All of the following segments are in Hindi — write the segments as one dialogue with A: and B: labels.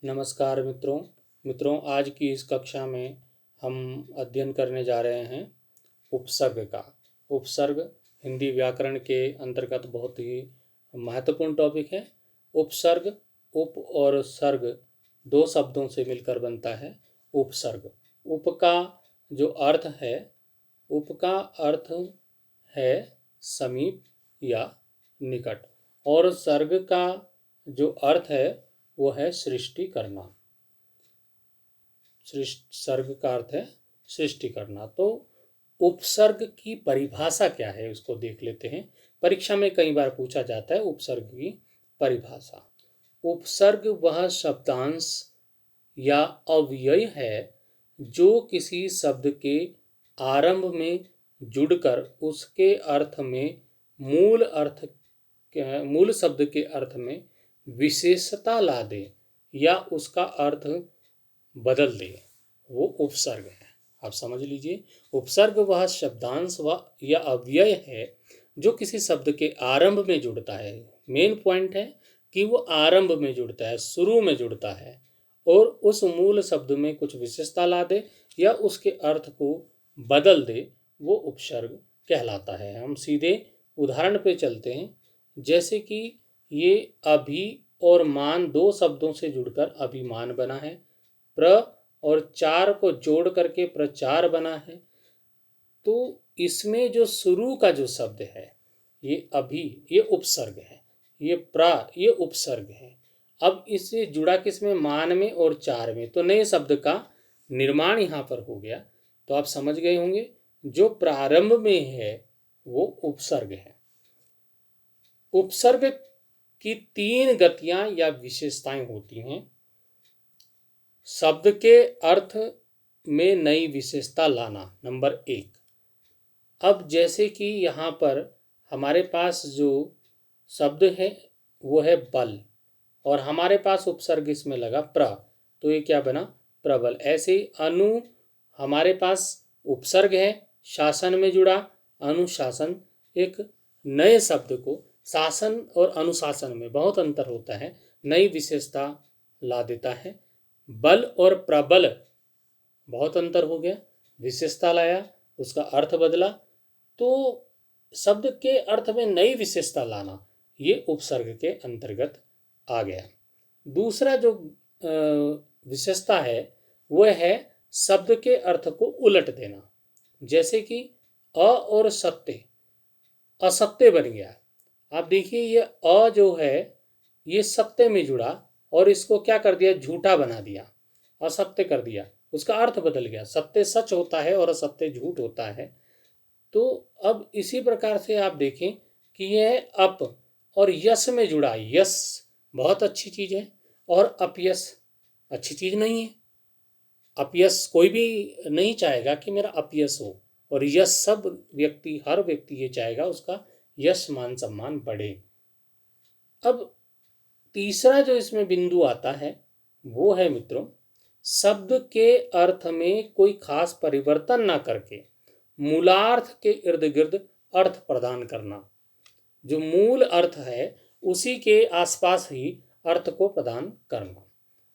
A: नमस्कार मित्रों आज की इस कक्षा में हम अध्ययन करने जा रहे हैं उपसर्ग का। उपसर्ग हिंदी व्याकरण के अंतर्गत बहुत ही महत्वपूर्ण टॉपिक है। उपसर्ग उप और सर्ग दो शब्दों से मिलकर बनता है उपसर्ग। उप का जो अर्थ है, उप का अर्थ है समीप या निकट, और सर्ग का जो अर्थ है वो है सृष्टि करना। सर्ग का अर्थ है सृष्टि करना। तो उपसर्ग की परिभाषा क्या है उसको देख लेते हैं। परीक्षा में कई बार पूछा जाता है उपसर्ग की परिभाषा। उपसर्ग वह शब्दांश या अव्यय है जो किसी शब्द के आरंभ में जुड़कर उसके अर्थ में मूल शब्द के अर्थ में विशेषता ला दे या उसका अर्थ बदल दे, वो उपसर्ग है। आप समझ लीजिए, उपसर्ग वह शब्दांश व या अव्यय है जो किसी शब्द के आरंभ में जुड़ता है। मेन पॉइंट है कि वो आरंभ में जुड़ता है, शुरू में जुड़ता है, और उस मूल शब्द में कुछ विशेषता ला दे या उसके अर्थ को बदल दे, वो उपसर्ग कहलाता है। हम सीधे उदाहरण पे चलते हैं। जैसे कि ये अभी और मान दो शब्दों से जुड़कर अभिमान बना है। प्र और चार को जोड़ करके प्रचार बना है। तो इसमें जो शुरू का जो शब्द है ये अभी, ये उपसर्ग है। ये प्र, ये उपसर्ग है। अब इससे जुड़ा किसमें? मान में और चार में। तो नए शब्द का निर्माण यहाँ पर हो गया। तो आप समझ गए होंगे जो प्रारंभ में है वो उपसर्ग है। उपसर्ग की तीन गतियां या विशेषताएं होती हैं। शब्द के अर्थ में नई विशेषता लाना, नंबर एक। अब जैसे कि यहाँ पर हमारे पास जो शब्द है वो है बल, और हमारे पास उपसर्ग इसमें लगा प्र, तो ये क्या बना? प्रबल। ऐसे ही अनु, हमारे पास उपसर्ग है, शासन में जुड़ा अनुशासन। एक नए शब्द को शासन और अनुशासन में बहुत अंतर होता है, नई विशेषता ला देता है। बल और प्रबल बहुत अंतर हो गया, विशेषता लाया, उसका अर्थ बदला। तो शब्द के अर्थ में नई विशेषता लाना ये उपसर्ग के अंतर्गत आ गया। दूसरा जो विशेषता है वह है शब्द के अर्थ को उलट देना। जैसे कि अ और सत्य, असत्य बन गया। आप देखिए ये अ जो है ये सत्य में जुड़ा और इसको क्या कर दिया? झूठा बना दिया, असत्य कर दिया, उसका अर्थ बदल गया। सत्य सच होता है और असत्य झूठ होता है। तो अब इसी प्रकार से आप देखें कि यह अप और यश में जुड़ा। यश बहुत अच्छी चीज है और अपयश अच्छी चीज नहीं है। अपयश कोई भी नहीं चाहेगा कि मेरा अपयश हो, और यश सब व्यक्ति, हर व्यक्ति ये चाहेगा उसका यश मान सम्मान बढ़े। अब तीसरा जो इसमें बिंदु आता है वो है मित्रों, शब्द के अर्थ में कोई खास परिवर्तन ना करके मूलार्थ के इर्द गिर्द अर्थ प्रदान करना। जो मूल अर्थ है उसी के आसपास ही अर्थ को प्रदान करना।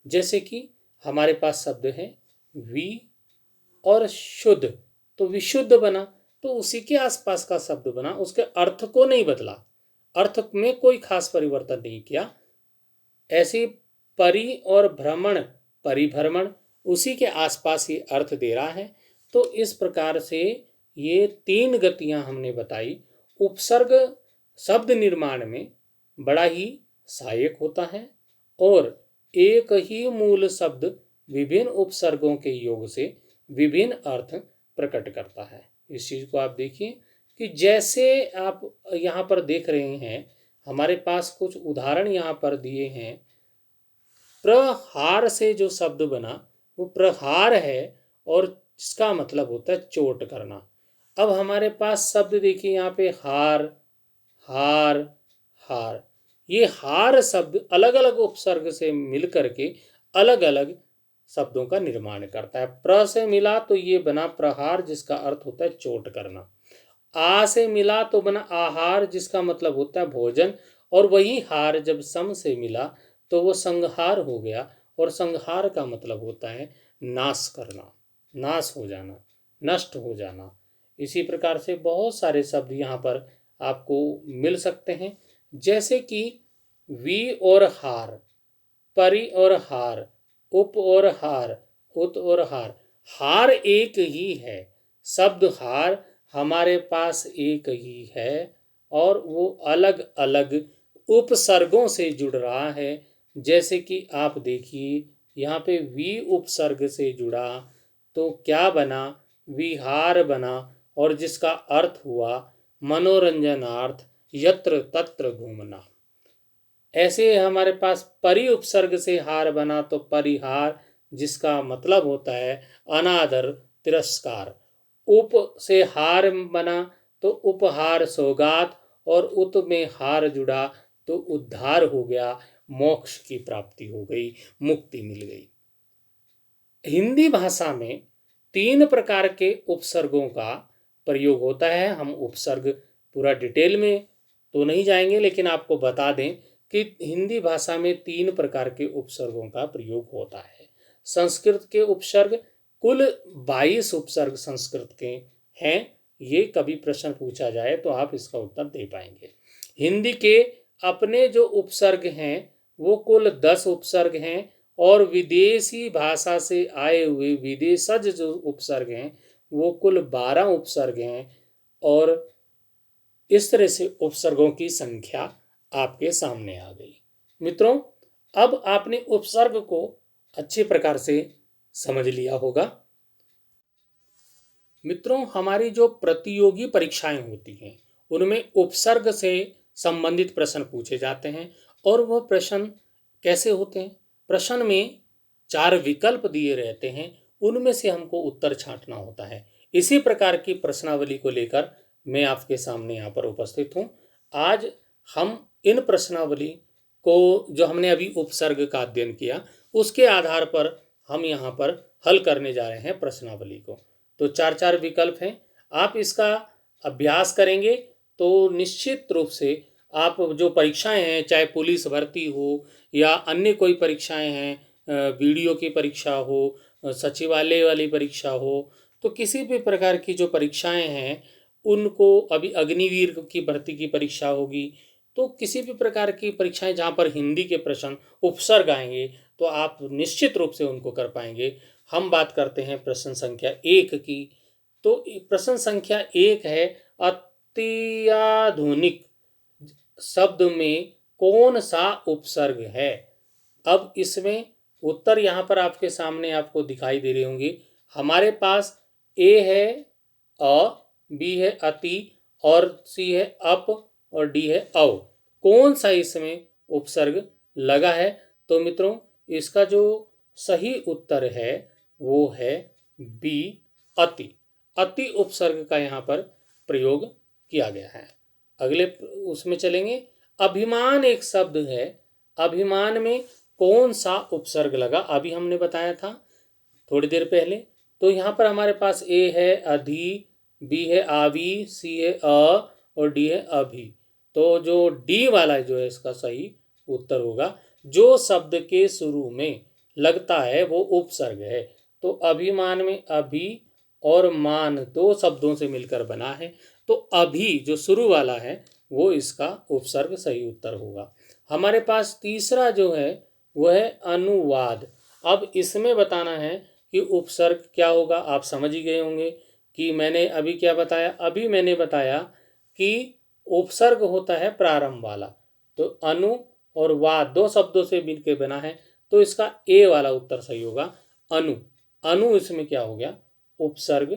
A: जैसे कि हमारे पास शब्द है वि और शुद्ध, तो विशुद्ध बना, तो उसी के आसपास का शब्द बना, उसके अर्थ को नहीं बदला, अर्थ में कोई खास परिवर्तन नहीं किया। ऐसे परि और भ्रमण, परिभ्रमण, उसी के आसपास ही अर्थ दे रहा है। तो इस प्रकार से ये तीन गतियां हमने बताई। उपसर्ग शब्द निर्माण में बड़ा ही सहायक होता है, और एक ही मूल शब्द विभिन्न उपसर्गों के योग से विभिन्न अर्थ प्रकट करता है। इस चीज को आप देखिए कि जैसे आप यहाँ पर देख रहे हैं, हमारे पास कुछ उदाहरण यहाँ पर दिए हैं। प्रहार से जो शब्द बना वो प्रहार है, और इसका मतलब होता है चोट करना। अब हमारे पास शब्द देखिए यहाँ पे हार, हार, हार। ये हार शब्द अलग अलग उपसर्ग से मिल करके अलग अलग शब्दों का निर्माण करता है। प्र से मिला तो ये बना प्रहार, जिसका अर्थ होता है चोट करना। आ से मिला तो बना आहार, जिसका मतलब होता है भोजन। और वही हार जब सम से मिला तो वो संहार हो गया, और संहार का मतलब होता है नाश करना, नाश हो जाना, नष्ट हो जाना। इसी प्रकार से बहुत सारे शब्द यहाँ पर आपको मिल सकते हैं, जैसे कि वी और हार, परि और हार, उप और हार, उत और हार। हार एक ही है, शब्द हार हमारे पास एक ही है और वो अलग अलग उपसर्गों से जुड़ रहा है। जैसे कि आप देखिए यहाँ पे वी उपसर्ग से जुड़ा तो क्या बना, विहार बना, और जिसका अर्थ हुआ मनोरंजनार्थ, यत्र तत्र घूमना। ऐसे हमारे पास परि उपसर्ग से हार बना तो परिहार, जिसका मतलब होता है अनादर, तिरस्कार। उप से हार बना तो उपहार, सौगात, और उत में हार जुड़ा तो उद्धार हो गया, मोक्ष की प्राप्ति हो गई, मुक्ति मिल गई। हिंदी भाषा में 3 प्रकार के उपसर्गों का प्रयोग होता है। हम उपसर्ग पूरा डिटेल में तो नहीं जाएंगे, लेकिन आपको बता दें कि हिंदी भाषा में 3 प्रकार के उपसर्गों का प्रयोग होता है। संस्कृत के उपसर्ग, कुल 22 उपसर्ग संस्कृत के हैं। ये कभी प्रश्न पूछा जाए तो आप इसका उत्तर दे पाएंगे। हिंदी के अपने जो उपसर्ग हैं वो कुल 10 उपसर्ग हैं, और विदेशी भाषा से आए हुए विदेशज जो उपसर्ग हैं वो कुल 12 उपसर्ग हैं। और इस तरह से उपसर्गों की संख्या आपके सामने आ गई। मित्रों, अब आपने उपसर्ग को अच्छे प्रकार से समझ लिया होगा। मित्रों, हमारी जो प्रतियोगी परीक्षाएं होती हैं उनमें उपसर्ग से संबंधित प्रश्न पूछे जाते हैं। और वह प्रश्न कैसे होते हैं? प्रश्न में 4 विकल्प दिए रहते हैं, उनमें से हमको उत्तर छांटना होता है। इसी प्रकार की प्रश्नावली को लेकर मैं आपके सामने यहाँ पर उपस्थित हूँ। आज हम इन प्रश्नावली को, जो हमने अभी उपसर्ग का अध्ययन किया, उसके आधार पर हम यहाँ पर हल करने जा रहे हैं प्रश्नावली को। तो 4 विकल्प हैं। आप इसका अभ्यास करेंगे तो निश्चित रूप से आप जो परीक्षाएं हैं, चाहे पुलिस भर्ती हो या अन्य कोई परीक्षाएं हैं, वीडियो की परीक्षा हो, सचिवालय वाली परीक्षा हो, तो किसी भी प्रकार की जो परीक्षाएं हैं उनको, अभी अग्निवीर की भर्ती की परीक्षा होगी, तो किसी भी प्रकार की परीक्षाएं जहाँ पर हिंदी के प्रश्न उपसर्ग आएंगे तो आप निश्चित रूप से उनको कर पाएंगे। हम बात करते हैं प्रश्न संख्या 1 की। तो प्रश्न संख्या 1 है, अत्याधुनिक शब्द में कौन सा उपसर्ग है? अब इसमें उत्तर यहाँ पर आपके सामने आपको दिखाई दे रहे होंगे। हमारे पास ए है अ, बी है अति, और सी है अप, और डी है अव। कौन सा इसमें उपसर्ग लगा है? तो मित्रों, इसका जो सही उत्तर है वो है बी, अति। अति उपसर्ग का यहाँ पर प्रयोग किया गया है। अगले उसमें चलेंगे। अभिमान एक शब्द है, अभिमान में कौन सा उपसर्ग लगा? अभी हमने बताया था थोड़ी देर पहले। तो यहाँ पर हमारे पास ए है अधि, बी है आवी, सी है अ, और डी है अभी। तो जो डी वाला जो है इसका सही उत्तर होगा। जो शब्द के शुरू में लगता है वो उपसर्ग है। तो अभिमान में अभी और मान 2 शब्दों से मिलकर बना है, तो अभी जो शुरू वाला है वो इसका उपसर्ग सही उत्तर होगा। हमारे पास तीसरा जो है वह है अनुवाद। अब इसमें बताना है कि उपसर्ग क्या होगा। आप समझ ही गए होंगे कि मैंने अभी क्या बताया। अभी मैंने बताया कि उपसर्ग होता है प्रारंभ वाला, तो अनु और वाद 2 शब्दों से मिलकर बना है, तो इसका ए वाला उत्तर सही होगा, अनु। अनु इसमें क्या हो गया? उपसर्ग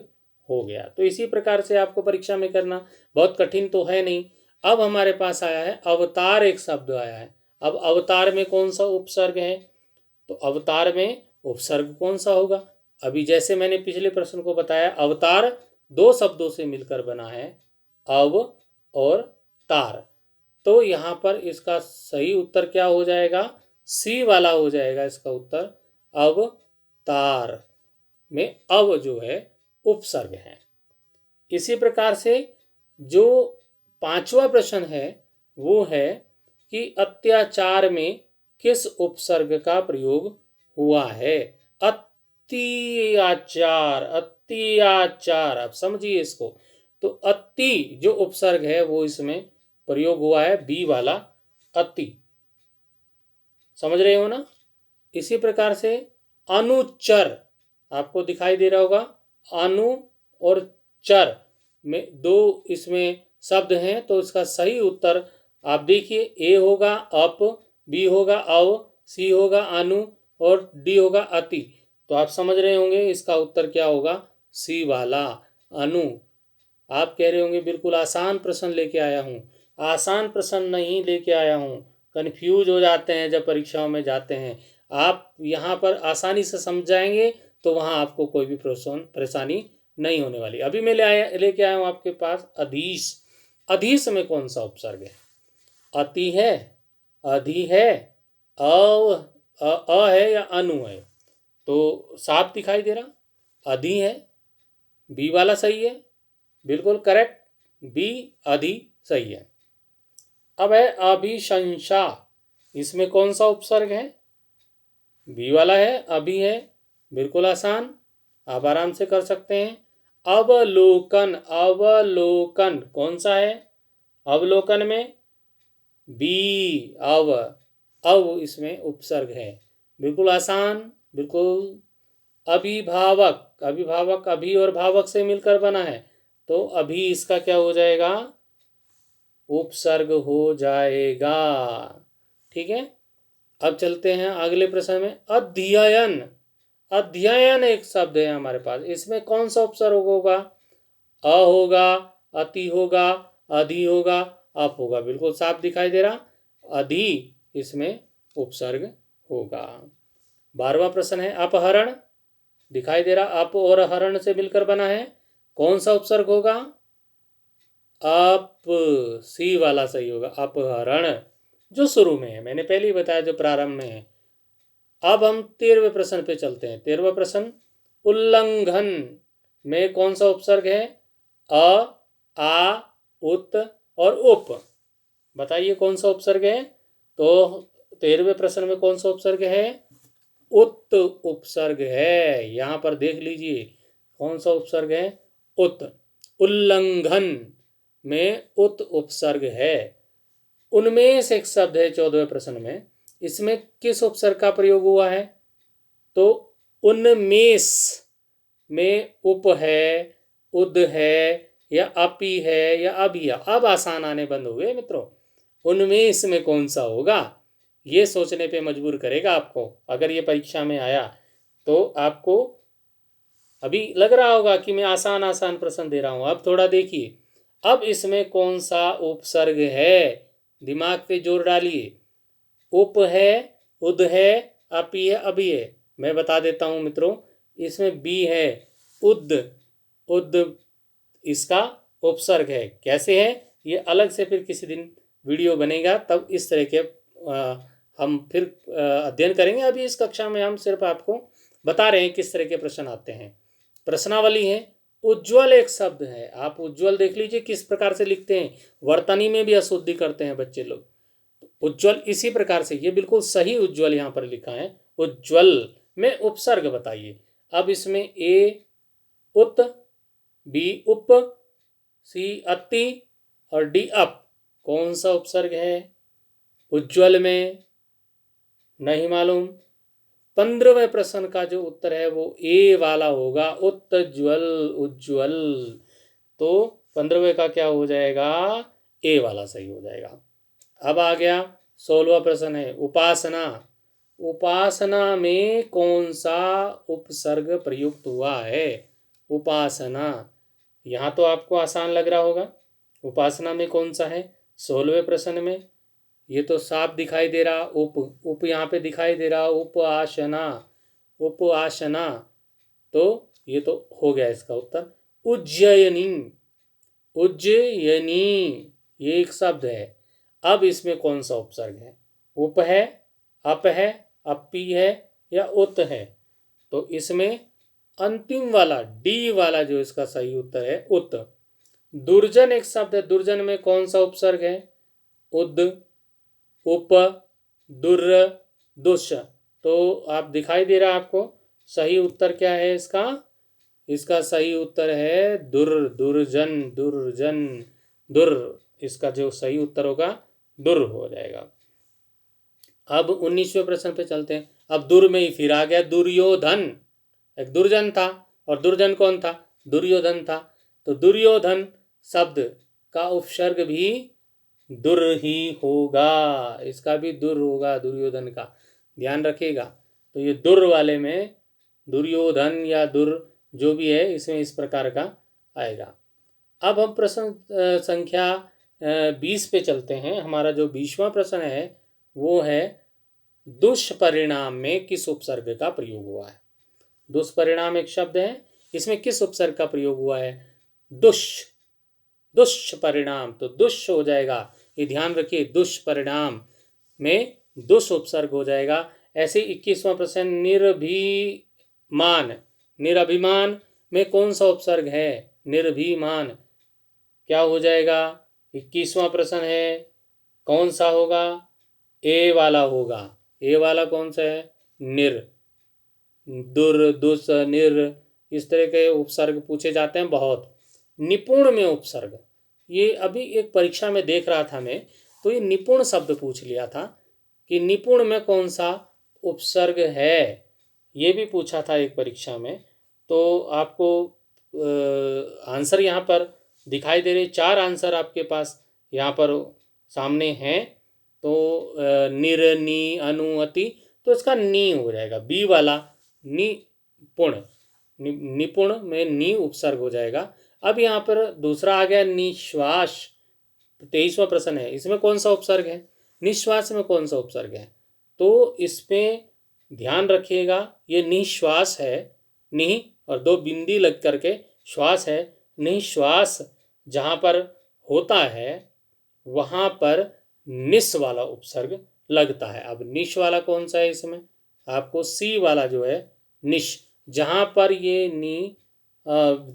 A: हो गया। तो इसी प्रकार से आपको परीक्षा में करना, बहुत कठिन तो है नहीं। अब हमारे पास आया है अवतार, एक शब्द आया है। अब अवतार में कौन सा उपसर्ग है? तो अवतार में उपसर्ग कौन सा होगा? अभी जैसे मैंने पिछले प्रश्न को बताया, अवतार 2 शब्दों से मिलकर बना है, अव और तार। तो यहाँ पर इसका सही उत्तर क्या हो जाएगा? सी वाला हो जाएगा इसका उत्तर। अवतार में अव जो है उपसर्ग है। इसी प्रकार से जो 5वां प्रश्न है वो है कि अत्याचार में किस उपसर्ग का प्रयोग हुआ है। अत्याचार, अत्याचार, आप समझिए इसको। तो अति जो उपसर्ग है वो इसमें प्रयोग हुआ है, बी वाला अति, समझ रहे हो ना। इसी प्रकार से अनुचर, आपको दिखाई दे रहा होगा, अनु और चर में दो इसमें शब्द हैं, तो इसका सही उत्तर आप देखिए, ए होगा अप, बी होगा अव, सी होगा अनु और डी होगा अति। तो आप समझ रहे होंगे इसका उत्तर क्या होगा, सी वाला अनु। आप कह रहे होंगे बिल्कुल आसान प्रश्न लेके आया हूँ। आसान प्रश्न नहीं लेके आया हूँ, कन्फ्यूज हो जाते हैं जब परीक्षाओं में जाते हैं। आप यहाँ पर आसानी से समझाएंगे तो वहाँ आपको कोई भी परेशानी नहीं होने वाली। अभी मैं लेके आया हूँ आपके पास अधीश। अधीश में कौन सा उपसर्ग है? अति है, अधि है, अ है या अनु है? तो साफ दिखाई दे रहा, अधि है, बी वाला सही है, बिल्कुल करेक्ट, बी अधि सही है। अब है अभिशंसा, इसमें कौन सा उपसर्ग है? बी वाला है, अभी है, बिल्कुल आसान, आप आराम से कर सकते हैं। अवलोकन, अवलोकन कौन सा है? अवलोकन में बी, अव इसमें उपसर्ग है, बिल्कुल आसान, बिल्कुल। अभिभावक, अभिभावक अभी और भावक से मिलकर बना है, तो अभी इसका क्या हो जाएगा? उपसर्ग हो जाएगा। ठीक है, अब चलते हैं अगले प्रश्न में। अध्ययन, अध्ययन एक शब्द है हमारे पास, इसमें कौन सा उपसर्ग होगा? अ होगा, अति होगा, अधि होगा, अप होगा, बिल्कुल साफ दिखाई दे रहा, अधि इसमें उपसर्ग होगा। 12वां प्रश्न है अपहरण, दिखाई दे रहा, अप और हरण से मिलकर बना है, कौन सा उपसर्ग होगा? अप, सी वाला सही होगा, अपहरण, जो शुरू में है, मैंने पहले ही बताया, जो प्रारंभ में है। अब हम 13वें प्रश्न पे चलते हैं। 13वां प्रश्न, उल्लंघन में कौन सा उपसर्ग है? अ, आ, उत और उप, बताइए कौन सा उपसर्ग है? तो 13वें प्रश्न में कौन सा उपसर्ग है? उत उपसर्ग है। यहां पर देख लीजिए कौन सा उपसर्ग है? उत। उल्लंघन में उत उपसर्ग है। उन्मेष एक शब्द है 14वें प्रश्न में, इसमें किस उपसर्ग का प्रयोग हुआ है? तो उन्मेष में उप है, उद है, या अपी है, या अभी है। अब आसान आने बंद हो गए मित्रों। उन्मेष में कौन सा होगा, ये सोचने पे मजबूर करेगा आपको। अगर ये परीक्षा में आया तो आपको अभी लग रहा होगा कि मैं आसान आसान प्रश्न दे रहा हूं, अब थोड़ा देखिए। अब इसमें कौन सा उपसर्ग है? दिमाग पे जोर डालिए। उप है, उद है, अपी है, अभी है। मैं बता देता हूं मित्रों, इसमें बी है, उद। उद इसका उपसर्ग है। कैसे है ये अलग से फिर किसी दिन वीडियो बनेगा, तब इस तरह के हम फिर अध्ययन करेंगे। अभी इस कक्षा में हम सिर्फ आपको बता रहे हैं किस तरह के प्रश्न आते हैं। प्रश्नावली है। उज्ज्वल एक शब्द है, आप उज्ज्वल देख लीजिए किस प्रकार से लिखते हैं। वर्तनी में भी अशुद्धि करते हैं बच्चे लोग। उज्ज्वल इसी प्रकार से, ये बिल्कुल सही उज्ज्वल यहाँ पर लिखा है। उज्ज्वल में उपसर्ग बताइए। अब इसमें ए उत, बी उप, सी अति और डी अप, कौन सा उपसर्ग है उज्ज्वल में? नहीं मालूम। 15वें प्रश्न का जो उत्तर है वो ए वाला होगा, उत्ज्वल, उज्ज्वल। तो 15वें का क्या हो जाएगा? ए वाला सही हो जाएगा। अब आ गया 16वां प्रश्न है उपासना। उपासना में कौन सा उपसर्ग प्रयुक्त हुआ है? उपासना, यहाँ तो आपको आसान लग रहा होगा। उपासना में कौन सा है? 16वें प्रश्न में ये तो साफ दिखाई दे रहा, उप यहाँ पे दिखाई दे रहा, उपासना, उपासना। तो ये तो हो गया इसका उत्तर। उज्जयिनी, उज्जयिनी ये एक शब्द है। अब इसमें कौन सा उपसर्ग है? उप है, अप है, अपी है, या उत है? तो इसमें अंतिम वाला डी वाला जो इसका सही उत्तर है, उत। दुर्जन एक शब्द है, दुर्जन में कौन सा उपसर्ग है? उद, उप, दुर्, दुष। तो आप दिखाई दे रहा है आपको सही उत्तर क्या है इसका? इसका सही उत्तर है दुर, दुर्जन, दुर्जन, दुर। इसका जो सही उत्तर होगा दुर हो जाएगा। अब 19वें प्रश्न पे चलते हैं। अब दुर में ही फिर आ गया दुर्योधन। एक दुर्जन था और दुर्जन कौन था? दुर्योधन था। तो दुर्योधन शब्द का उपसर्ग भी दुर ही होगा, इसका भी दुर होगा दुर्योधन का, ध्यान रखिएगा। तो ये दुर वाले में दुर्योधन या दुर जो भी है इसमें इस प्रकार का आएगा। अब हम प्रश्न संख्या 20 पे चलते हैं। हमारा जो 20वां प्रश्न है वो है दुष्परिणाम में किस उपसर्ग का प्रयोग हुआ है? दुष्परिणाम एक शब्द है, इसमें किस उपसर्ग का प्रयोग हुआ है? दुष, दुष्परिणाम, तो दुष हो जाएगा, ये ध्यान रखिए। दुष्परिणाम में दुष उपसर्ग हो जाएगा। ऐसे 21वां प्रश्न निर्भिमान, निरभिमान में कौन सा उपसर्ग है? निर्भिमान क्या हो जाएगा? 21वां प्रश्न है, कौन सा होगा? ए वाला होगा। ए वाला कौन सा है? निर, दुर, दुस, निर, इस तरह के उपसर्ग पूछे जाते हैं बहुत। निपुण में उपसर्ग, ये अभी एक परीक्षा में देख रहा था मैं, तो ये निपुण शब्द पूछ लिया था कि निपुण में कौन सा उपसर्ग है, ये भी पूछा था एक परीक्षा में। तो आपको आंसर यहाँ पर दिखाई दे रहे, 4 आंसर आपके पास यहाँ पर सामने हैं। तो निर, नी, अनु, अति, तो इसका नी हो जाएगा, बी वाला निपुण, निपुण में नी उपसर्ग हो जाएगा। अब यहाँ पर दूसरा आ गया निश्वास। 23वां प्रश्न है, इसमें कौन सा उपसर्ग है? निश्वास में कौन सा उपसर्ग है? तो इसमें ध्यान रखिएगा, ये निश्वास है, नि और 2 बिंदी लग करके श्वास है। निश्वास जहाँ पर होता है वहाँ पर निस वाला उपसर्ग लगता है। अब निश वाला कौन सा है इसमें? आपको सी वाला जो है निश, जहाँ पर ये नी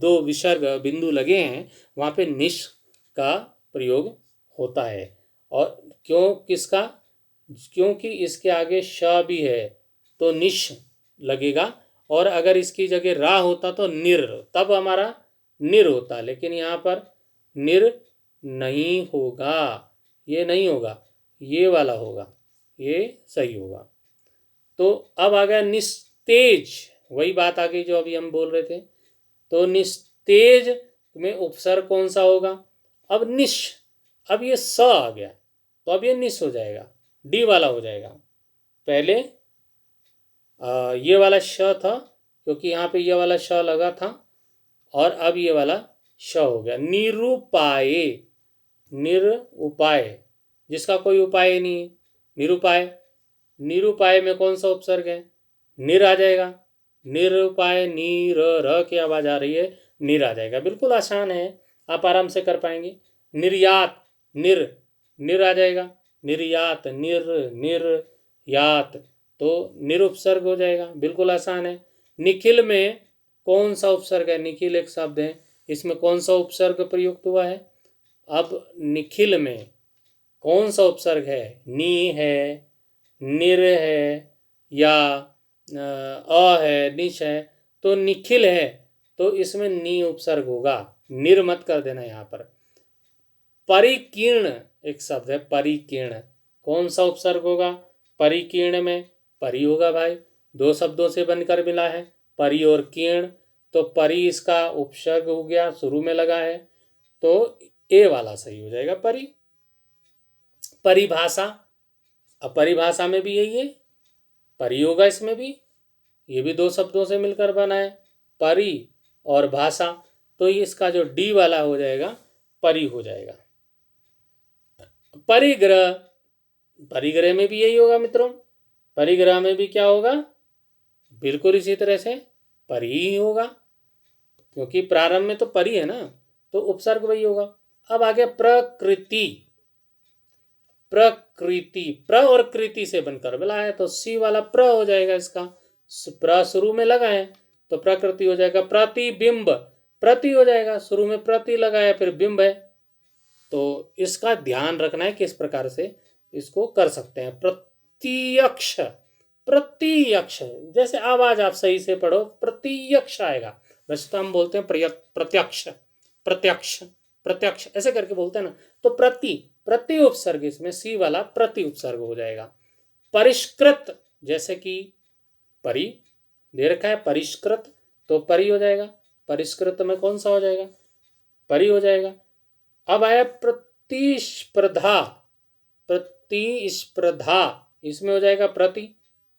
A: 2 विसर्ग बिंदु लगे हैं वहाँ पे निश का प्रयोग होता है। और क्यों, किसका? क्योंकि इसके आगे श भी है तो निश लगेगा, और अगर इसकी जगह रा होता तो निर, तब हमारा निर होता, लेकिन यहाँ पर निर नहीं होगा, ये नहीं होगा, ये वाला होगा, ये सही होगा। तो अब आ गया निस्तेज, वही बात आ गई जो अभी हम बोल रहे थे। तो निस्तेज में उपसर्ग कौन सा होगा? अब निश, अब ये स आ गया तो अब ये निश हो जाएगा, डी वाला हो जाएगा। पहले ये वाला श था क्योंकि यहाँ पे ये वाला श लगा था, और अब ये वाला श हो गया। निरुपाय, निरुपाय, जिसका कोई उपाय नहीं है, निरुपाय। निरुपाय में कौन सा उपसर्ग है? निर आ जाएगा। निरुपाय, नीर, र की आवाज आ रही है, निर आ जाएगा। बिल्कुल आसान है, आप आराम से कर पाएंगे। निर्यात, निर, निर आ जाएगा। निर्यात, निर, निर्यात, तो निरुपसर्ग हो जाएगा, बिल्कुल आसान है। निखिल में कौन सा उपसर्ग है? निखिल एक शब्द है, इसमें कौन सा उपसर्ग प्रयुक्त हुआ है? अब निखिल में कौन सा उपसर्ग है? नी है, निर है, या अ है, निश है, तो निखिल है तो इसमें नी उपसर्ग होगा, निर मत कर देना यहाँ पर। परिकीर्ण एक शब्द है, परिकीर्ण, कौन सा उपसर्ग होगा? परिकीर्ण में परि होगा भाई, 2 शब्दों से बनकर मिला है, परि और कीर्ण, तो परि इसका उपसर्ग हो गया, शुरू में लगा है, तो ए वाला सही हो जाएगा, परि। परिभाषा, अब परिभाषा में भी यही है, परि होगा इसमें भी, ये भी 2 शब्दों से मिलकर बना है, परि और भाषा, तो इसका जो डी वाला हो जाएगा परि हो जाएगा। परिग्रह, परिग्रह में भी यही होगा मित्रों, परिग्रह में भी क्या होगा? बिल्कुल इसी तरह से परि ही होगा, क्योंकि प्रारंभ में तो परि है ना, तो उपसर्ग वही होगा। अब आ गया प्रकृति। प्रकृति, प्र और कृति से बनकर मिला है, तो सी वाला प्र हो जाएगा, इसका प्र शुरू में लगा है तो प्रकृति हो जाएगा। प्रतिबिंब, प्रति हो जाएगा, शुरू में प्रति लगाया फिर बिंब है, तो इसका ध्यान रखना है किस प्रकार से इसको कर सकते हैं। प्रत्यक्ष, प्रत्यक्ष, जैसे आवाज आप सही से पढ़ो, प्रत्यक्ष आएगा। वैसे तो हम बोलते हैं प्रत्यक्ष, प्रत्यक्ष, प्रत्यक्ष ऐसे करके बोलते हैं ना। तो प्रति उपसर्ग, इसमें सी वाला प्रति उपसर्ग हो जाएगा। परिष्कृत, जैसे कि परि दे रखा है परिष्कृत, तो परि हो जाएगा। परिष्कृत में कौन सा हो जाएगा? परि हो जाएगा। अब आया प्रतिस्पर्धा, प्रतिस्पर्धा इसमें हो जाएगा प्रति,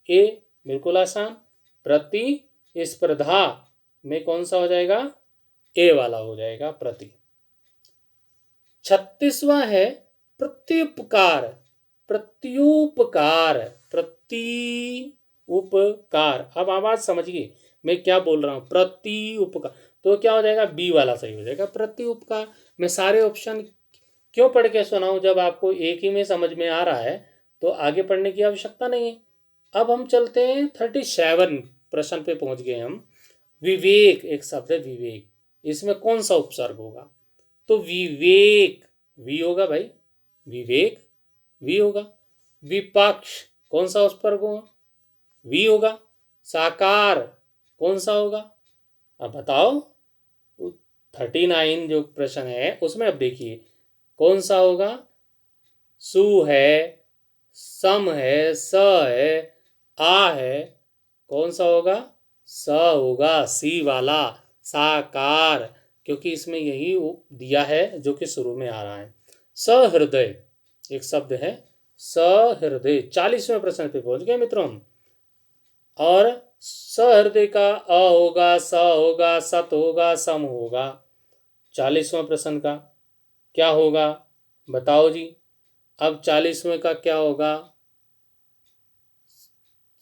A: ए बिल्कुल आसान। प्रतिस्पर्धा में कौन सा हो जाएगा? ए वाला हो जाएगा प्रति। 36वां है प्रत्युपकार, प्रत्युपकार, प्रत्युपकार। अब आवाज समझिए मैं क्या बोल रहा हूं, प्रत्युपकार, तो क्या हो जाएगा? बी वाला सही हो जाएगा, प्रत्युपकार। मैं सारे ऑप्शन क्यों पढ़ के सुनाऊं? जब आपको एक ही में समझ में आ रहा है तो आगे पढ़ने की आवश्यकता नहीं है। अब हम चलते हैं 37 प्रश्न पे पहुंच गए हम। विवेक, एक शब्द है विवेक, इसमें कौन सा उपसर्ग होगा? तो विवेक, वी होगा भाई, विवेक वी होगा। विपक्ष कौन सा उपसर्ग होगा? वी होगा। साकार कौन सा होगा? अब बताओ। 39 जो प्रश्न है उसमें अब देखिए कौन सा होगा? सु है, सम है, स है, आ है, कौन सा होगा? स होगा, सी वाला, साकार, क्योंकि इसमें यही दिया है जो कि शुरू में आ रहा है। सहृदय एक शब्द है, सहृदय। 40वें प्रश्न पे पहुंच गए मित्रों हम। और सहृदय का अ होगा, स होगा, सत होगा, सम होगा। 40वां प्रश्न का क्या होगा बताओ जी। अब 40वें का क्या होगा?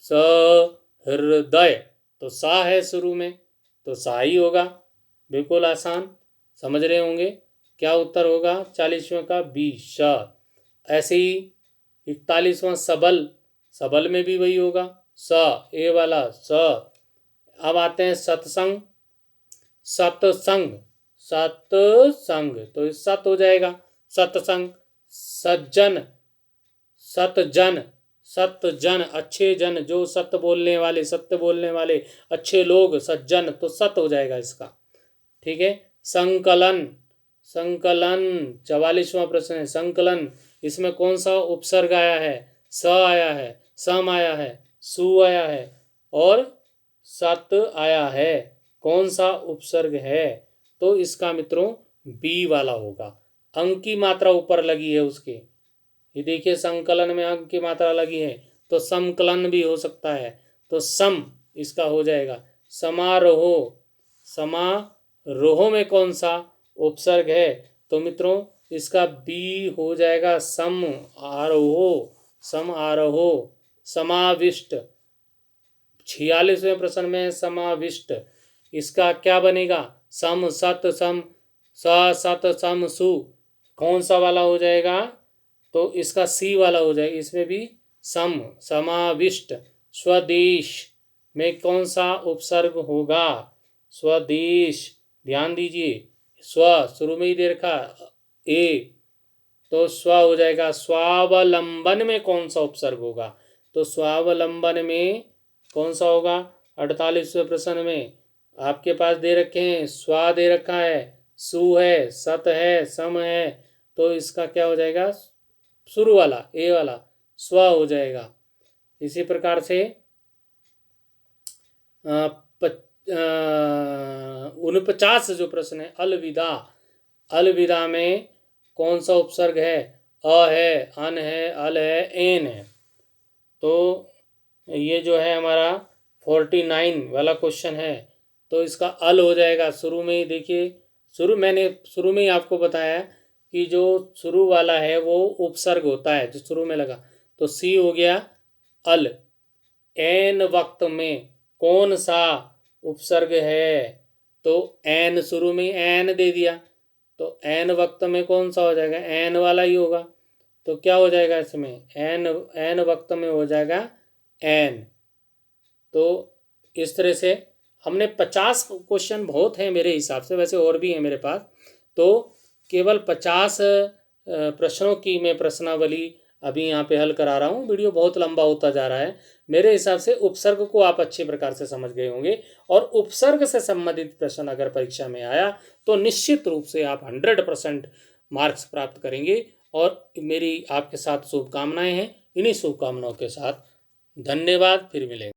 A: सहृदय, तो सा है शुरू में, तो सा ही होगा, बिल्कुल आसान, समझ रहे होंगे। क्या उत्तर होगा 40वें का? बी, श। ऐसे ही 41वां सबल, सबल में भी वही होगा, स, ए वाला स। अब आते हैं सत्संग, सत्संग, सत्संग, तो सत हो जाएगा सत्संग। सज्जन, सतजन, सतजन, अच्छे जन, जो सत्य बोलने वाले, सत्य बोलने वाले अच्छे लोग, सज्जन, तो सत हो जाएगा इसका। ठीक है। संकलन, संकलन 44वां प्रश्न है, संकलन, इसमें कौन सा उपसर्ग आया है? स आया है, सम आया है, सु आया है और सत आया है, कौन सा उपसर्ग है? तो इसका मित्रों बी वाला होगा। अंक की मात्रा ऊपर लगी है उसके, ये देखिए संकलन में अंक की मात्रा लगी है, तो समकलन भी हो सकता है, तो सम इसका हो जाएगा। समारोह, समारोह में कौन सा उपसर्ग है? तो मित्रों इसका बी हो जाएगा सम आरोह, सम आरोह। समाविष्ट 46वें प्रश्न में समाविष्ट, इसका क्या बनेगा? सम सत सम, स सत सम सु, कौन सा वाला हो जाएगा? तो इसका सी वाला हो जाएगा, इसमें भी सम, समाविष्ट। स्वदेश में कौन सा उपसर्ग होगा? स्वदेश, ध्यान दीजिए, स्व शुरू में ही दे रखा ए, तो स्व हो जाएगा। स्वावलंबन में कौन सा उपसर्ग होगा? तो स्वावलंबन में कौन सा होगा? 48वें प्रश्न में आपके पास दे रखे हैं, स्वा दे रखा है, सु है, सत है, सम है, तो इसका क्या हो जाएगा? शुरू वाला ए वाला स्व हो जाएगा। इसी प्रकार से 49 जो प्रश्न है, अलविदा, अलविदा में कौन सा उपसर्ग है? अ है, अन है, अल है, एन है। तो ये जो है हमारा 49 वाला क्वेश्चन है, तो इसका अल हो जाएगा। शुरू में ही देखिए, मैंने शुरू में ही आपको बताया कि जो शुरू वाला है वो उपसर्ग होता है जो शुरू में लगा, तो सी हो गया अल। एन वक्त में कौन सा उपसर्ग है? तो एन, शुरू में एन दे दिया, तो एन वक्त में कौन सा हो जाएगा? एन वाला ही होगा, तो क्या हो जाएगा इसमें? एन, एन वक्त में हो जाएगा एन। तो इस तरह से हमने 50 क्वेश्चन बहुत हैं मेरे हिसाब से, वैसे और भी हैं मेरे पास, तो केवल 50 प्रश्नों की मैं प्रश्नावली अभी यहाँ पे हल करा रहा हूँ। वीडियो बहुत लंबा होता जा रहा है, मेरे हिसाब से उपसर्ग को आप अच्छे प्रकार से समझ गए होंगे, और उपसर्ग से संबंधित प्रश्न अगर परीक्षा में आया तो निश्चित रूप से आप 100% मार्क्स प्राप्त करेंगे। और मेरी आपके साथ शुभकामनाएं हैं। इन्हीं शुभकामनाओं के साथ धन्यवाद, फिर मिलेंगे।